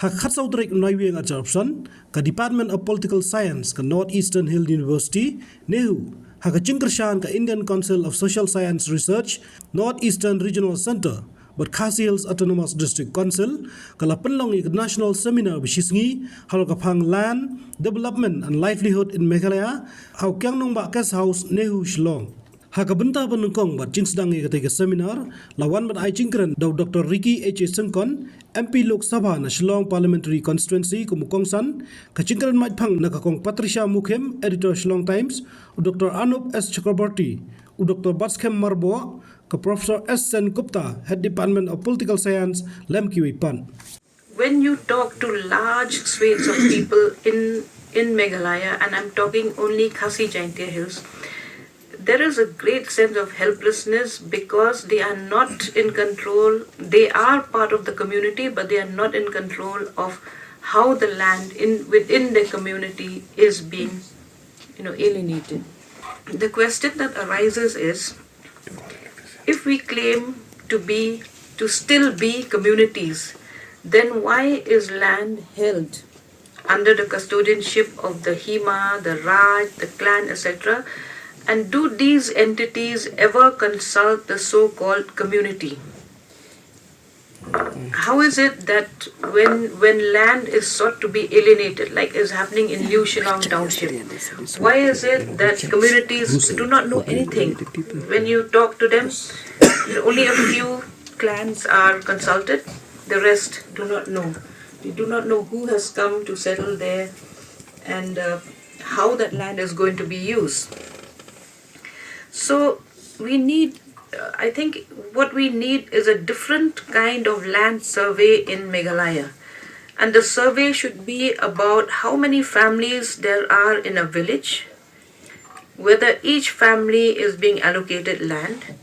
ha khatsautrik noiwing achopson ka Department of Political Science ka Northeastern Hill University nehu ha ka Chinkershan ka Indian Council of Social Science Research Northeastern Regional Center but Khasi Hills Autonomous District Council kala penlong National Seminar bishisngi hal ka phang land development and livelihood in Meghalaya how kyang nong ba guest house nehu Shillong Hakabenta penungkong bat jingsdang ketika seminar lawan bat ai jingkren daw Dr. Ricky H. Sengkon MP Lok Sabha na Shillong Parliamentary Constituency kumukongsan ka jingkren mai phang na kakong Patricia Mukhem editor Shillong Times u Dr. Anup S. Chakraborty u Dr. Batskem Marbo ka Professor S. Sen Gupta Head Department of Political Science Lem Kiwi Pan. When you talk to large swathes of people in Meghalaya, and I'm talking only Khasi Jaidbynriew Hills, there is a great sense of helplessness because they are not in control. They are part of the community, but they are not in control of how the land within the community is being, alienated. The question that arises is, if we claim to still be communities, then why is land held under the custodianship of the Hima, the Raj, the clan, etc.? And do these entities ever consult the so-called community? How is it that when land is sought to be alienated, like is happening in New Shillong Township, why is it that communities do not know anything? When you talk to them, only a few clans are consulted, the rest do not know. They do not know who has come to settle there and how that land is going to be used. So we need, I think what we need is a different kind of land survey in Meghalaya. And the survey should be about how many families there are in a village, whether each family is being allocated land.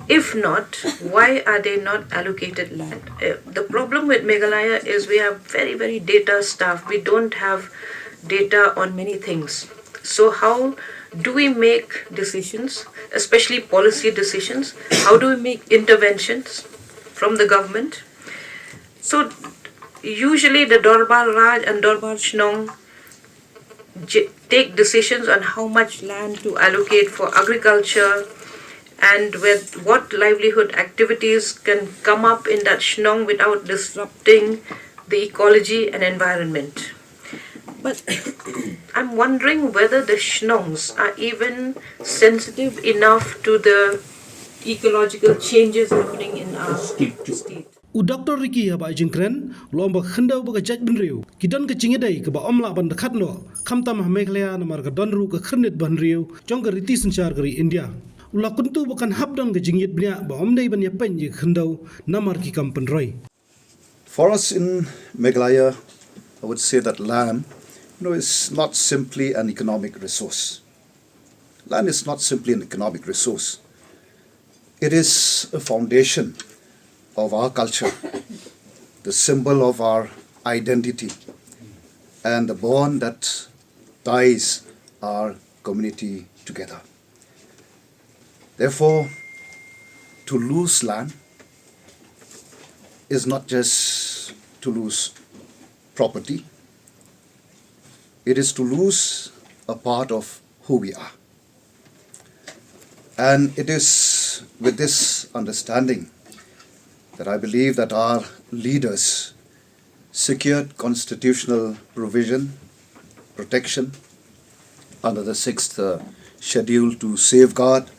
If not, why are they not allocated land? The problem with Meghalaya is we have very, very data staff. We don't have data on many things. So how do we make decisions, especially policy decisions? How do we make interventions from the government? So usually the Dorbar Raj and Dorbar Shnong take decisions on how much land to allocate for agriculture and with what livelihood activities can come up in that Shnong without disrupting the ecology and environment. But I'm wondering whether the Shnongs are even sensitive enough to the ecological changes happening in our state. U Dr. Ricky haba jingkren lomba Khyndew ba Jaidbynriew kidan ka chingedai ka ba omla ban khatno khamtam Meghalaya na mar ka donru ka Khyndew jong ka riti sanchar kari India ula kuntu bukan habdang ka Bniah ba omdai ban Īapeiñ Khyndew na mar ki kam Pynroi. For us in Meghalaya, I would say that land is not simply an economic resource. Land is not simply an economic resource. It is a foundation of our culture, the symbol of our identity, and the bond that ties our community together. Therefore, to lose land is not just to lose property, it is to lose a part of who we are. And it is with this understanding that I believe that our leaders secured constitutional protection under the 6th schedule to safeguard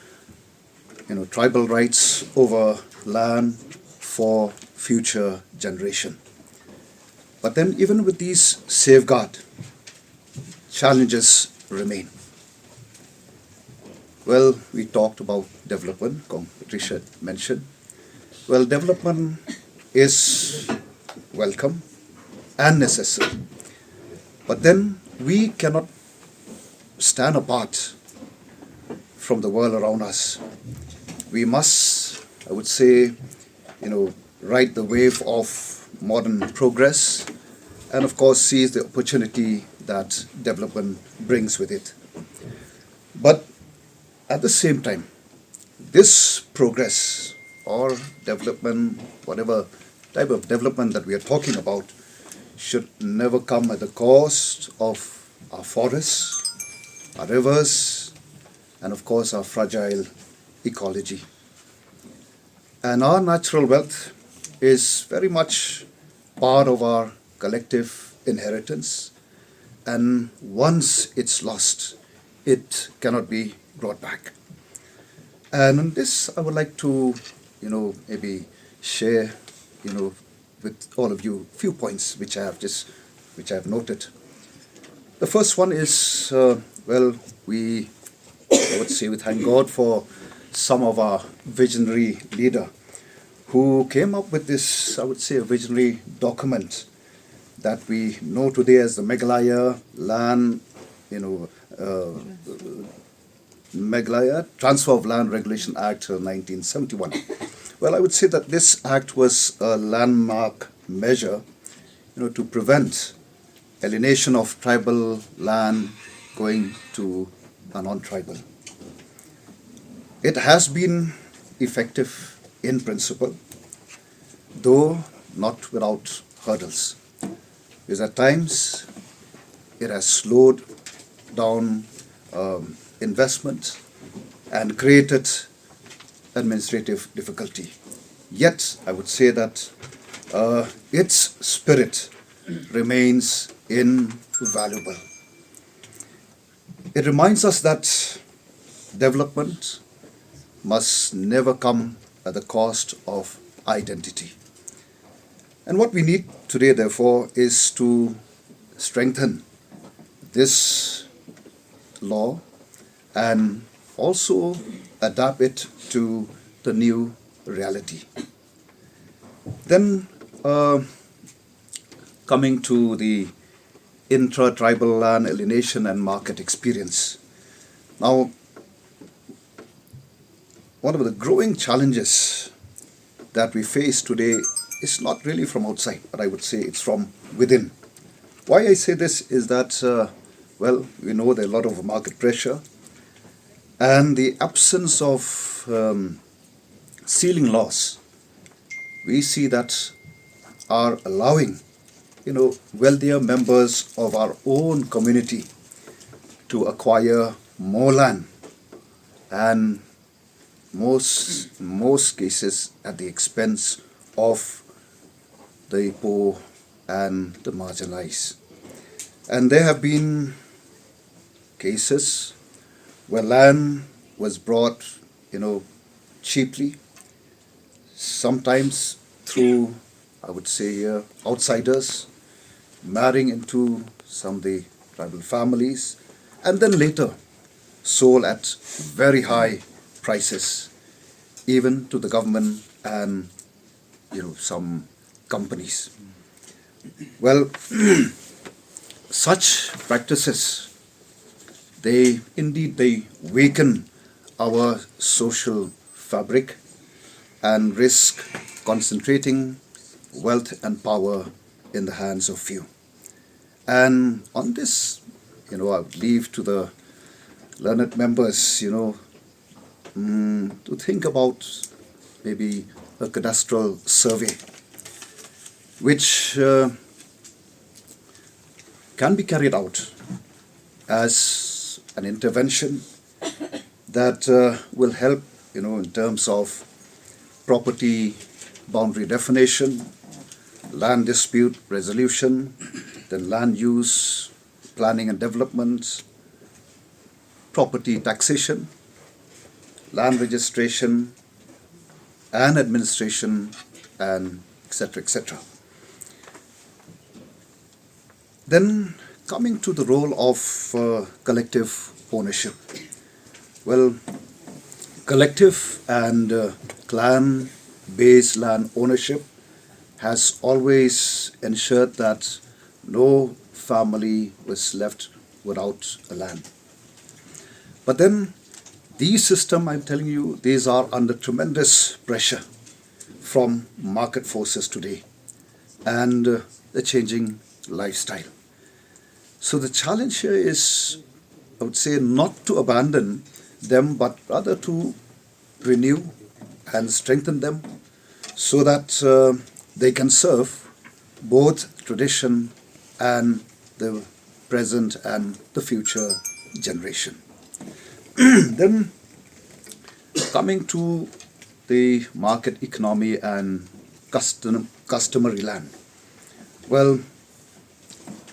tribal rights over land for future generation. But then even with these safeguard, challenges remain. Well, we talked about development, Patricia mentioned. Well, development is welcome and necessary. But then we cannot stand apart from the world around us. We must, I would say, ride the wave of modern progress and of course seize the opportunity that development brings with it. But at the same time, this progress or development, whatever type of development that we are talking about, should never come at the cost of our forests, our rivers, and of course our fragile ecology. And our natural wealth is very much part of our collective inheritance, and once it's lost, it cannot be brought back. And on this, I would like to, maybe share, with all of you a few points which I have noted. The first one is, I would say we thank God for some of our visionary leader who came up with this, I would say, a visionary document that we know today as the Meghalaya Land, Meghalaya Transfer of Land Regulation Act 1971. Well, I would say that this act was a landmark measure, to prevent alienation of tribal land going to a non-tribal. It has been effective in principle, though not without hurdles, because at times it has slowed down investment and created administrative difficulty. Yet, I would say that its spirit remains invaluable. It reminds us that development must never come at the cost of identity. And what we need today, therefore, is to strengthen this law and also adapt it to the new reality. Then, coming to the intra-tribal land alienation and market experience. Now, one of the growing challenges that we face today is not really from outside, but I would say it's from within. Why I say this is that, we know there are a lot of market pressure, and the absence of ceiling laws, we see that are allowing, wealthier members of our own community to acquire more land, and most cases at the expense of the poor and the marginalized. And there have been cases where land was brought, cheaply, sometimes through, I would say, outsiders, marrying into some of the tribal families, and then later sold at very high prices, even to the government and, some companies. Well, such practices, they weaken our social fabric and risk concentrating wealth and power in the hands of few. And on this, I would leave to the learned members, to think about maybe a cadastral survey, which can be carried out as an intervention that will help, in terms of property boundary definition, land dispute resolution, then land use, planning and development, property taxation, land registration and administration, and etc., etc. Then coming to the role of collective ownership. Well, collective and clan-based land ownership has always ensured that no family was left without a land. But then these systems, I'm telling you, these are under tremendous pressure from market forces today and the changing lifestyle. So the challenge here is, I would say, not to abandon them, but rather to renew and strengthen them so that they can serve both tradition and the present and the future generation. Then coming to the market economy and customary land. Well,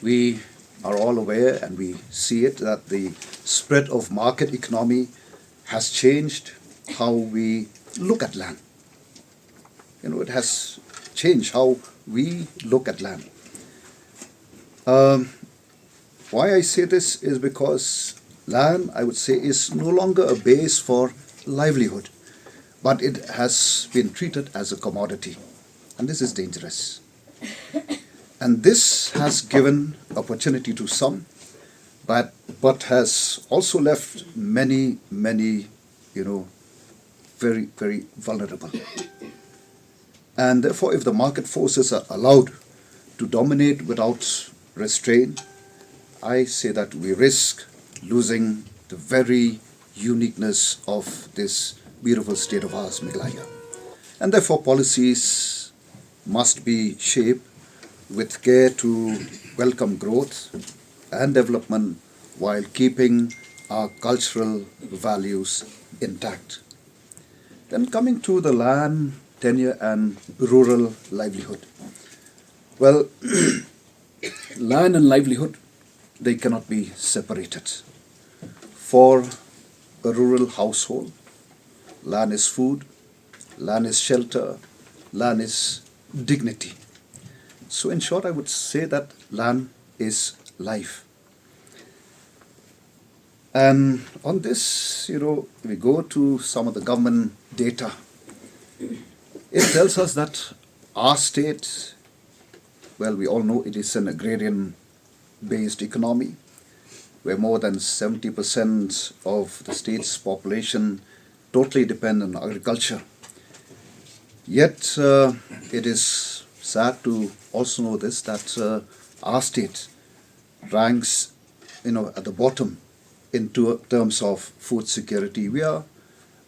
we are all aware and we see it that the spread of market economy has changed how we look at land. It has changed how we look at land. Why I say this is because land, I would say, is no longer a base for livelihood, but it has been treated as a commodity, and this is dangerous. And this has given opportunity to some, but has also left many, very, very vulnerable. And therefore, if the market forces are allowed to dominate without restraint, I say that we risk losing the very uniqueness of this beautiful state of ours, Meghalaya. And therefore, policies must be shaped with care to welcome growth and development while keeping our cultural values intact. Then coming to the land tenure and rural livelihood. Well, land and livelihood, they cannot be separated. For a rural household, land is food, land is shelter, land is dignity. So in short, I would say that land is life. And on this, we go to some of the government data. It tells us that our state, well, we all know it is an agrarian-based economy, where more than 70% of the state's population totally depend on agriculture. Yet, it is sad to also know this, that our state ranks, at the bottom in terms of food security. We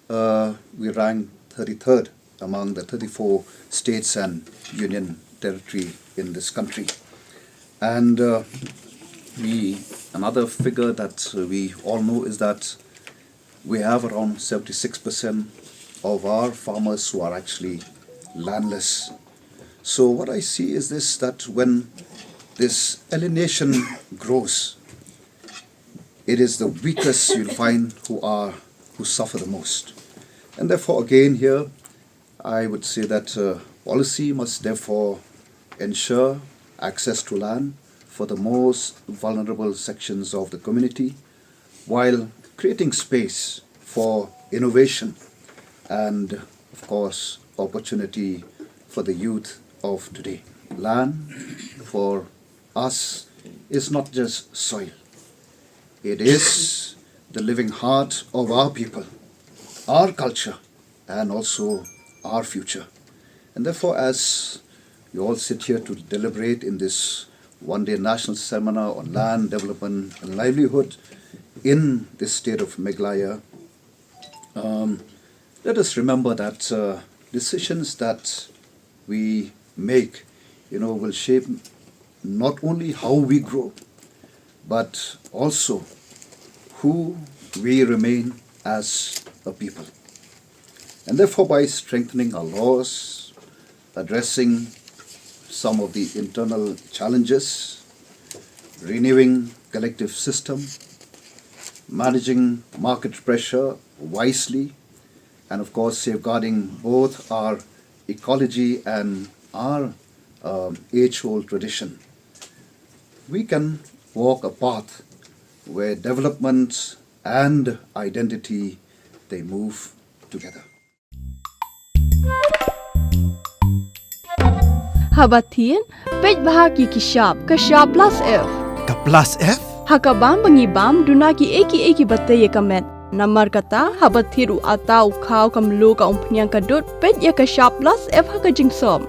rank 33rd among the 34 states and union territory in this country. And another figure that we all know is that we have around 76% of our farmers who are actually landless. So what I see is this, that when this alienation grows, it is the weakest you'll find who suffer the most. And therefore, again here, I would say that policy must therefore ensure access to land for the most vulnerable sections of the community, while creating space for innovation and, of course, opportunity for the youth of today. Land for us is not just soil. It is the living heart of our people, our culture, and also our future. And therefore, as we all sit here to deliberate in this one-day national seminar on land, development, and livelihood in this state of Meghalaya, let us remember that decisions that we make, will shape not only how we grow, but also who we remain as a people. And therefore, by strengthening our laws, addressing some of the internal challenges, renewing collective system, managing market pressure wisely, and of course safeguarding both our ecology and our age-old tradition, we can walk a path where development and identity, they move together. Habatin, pej bahagi kishab, kashab plus F. Ka plus F? Hakabam bangibam dunaki eki bataya kamet. Namar kata habathiru atau khau kamlu ka umpnyang kadut pej ya kashab plus F hakajingsom.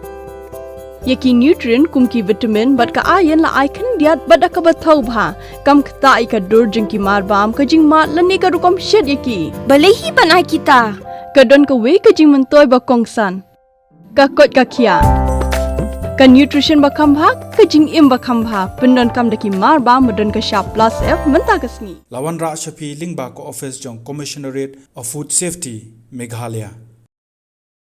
Yaki nutrient kumki vitamin bat ka iron la ai Khyndew bat ka bathau bha kam khta I ka dur jingki marbam ka jingma lani ka rukom shed yaki. Balehi banai kita. Ka don ka we ka jing mentoy ba kongsan. Ka kot ka kia. Ka nutrition bakam bhak, ka jing im bakam bhak, pendon kam daki mar ba modern ka sharp plus F menta kasni. Lawan Ra Shafi Lingba ko office jong Commissionerate of Food Safety Meghalaya.